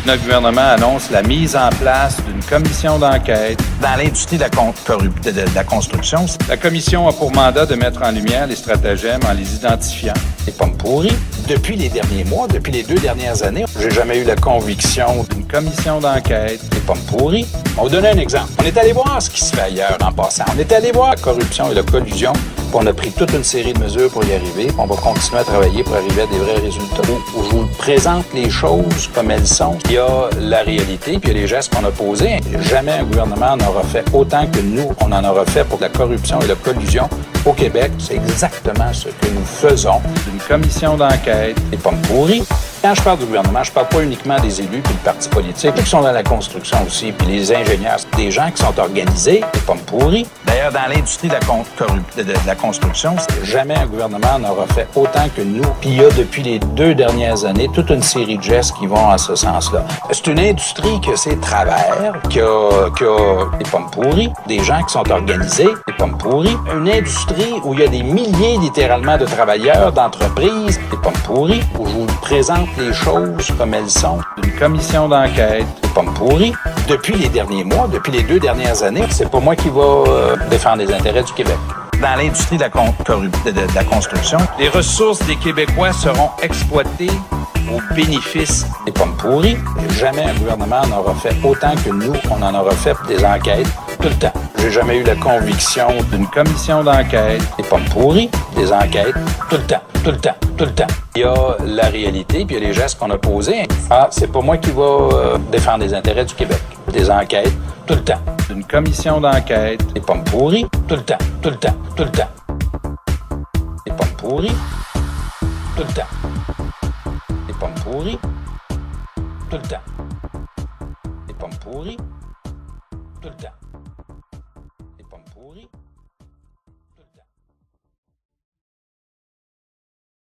Notre gouvernement annonce la mise en place d'une commission d'enquête dans l'industrie de la construction. La commission a pour mandat de mettre en lumière les stratagèmes en les identifiant. Les pommes pourries. Depuis les derniers mois, depuis les 2 dernières années, j'ai jamais eu la conviction d'une commission d'enquête. Les pommes pourries. On va vous donner un exemple. On est allé voir ce qui se fait ailleurs en passant. On est allé voir la corruption et la collusion. Puis on a pris toute une série de mesures pour y arriver. Puis on va continuer à travailler pour arriver à des vrais résultats. Où je vous présente les choses comme elles sont. Il y a la réalité, puis il y a les gestes qu'on a posés. Jamais un gouvernement n'aura fait autant que nous, on en aura fait pour la corruption et la collusion au Québec. C'est exactement ce que nous faisons. Une commission d'enquête. Les pommes pourries. Quand je parle du gouvernement, je parle pas uniquement des élus puis des partis politiques qui sont dans la construction aussi, puis les ingénieurs, des gens qui sont organisés, les pommes pourries. D'ailleurs, dans l'industrie de la construction, jamais un gouvernement n'aura fait autant que nous. Puis il y a depuis les 2 dernières années toute une série de gestes qui vont en ce sens-là. C'est une industrie qui a ses travers, qui a des pommes pourries, des gens qui sont organisés, des pommes pourries. Une industrie où il y a des milliers littéralement de travailleurs, d'entreprises, des pommes pourries, où je vous présente les choses comme elles sont. Une commission d'enquête. Des pommes pourries. Depuis les derniers mois, depuis les 2 dernières années, c'est pas moi qui va défendre les intérêts du Québec. Dans l'industrie de la construction, les ressources des Québécois seront exploitées au bénéfice des pommes pourries. Jamais un gouvernement n'aura fait autant que nous, on en aura fait des enquêtes tout le temps. J'ai jamais eu la conviction d'une commission d'enquête. Des pommes pourries, des enquêtes tout le temps, tout le temps, tout le temps. Il y a la réalité, puis il y a les gestes qu'on a posés. Ah, c'est pas moi qui va défendre les intérêts du Québec. Des enquêtes tout le temps. Une commission d'enquête. Des pommes pourries, tout le temps, tout le temps, tout le temps. Des pommes pourries, tout le temps. Des pommes pourries, tout le temps. Des pommes pourries, tout le temps. Des pommes pourries.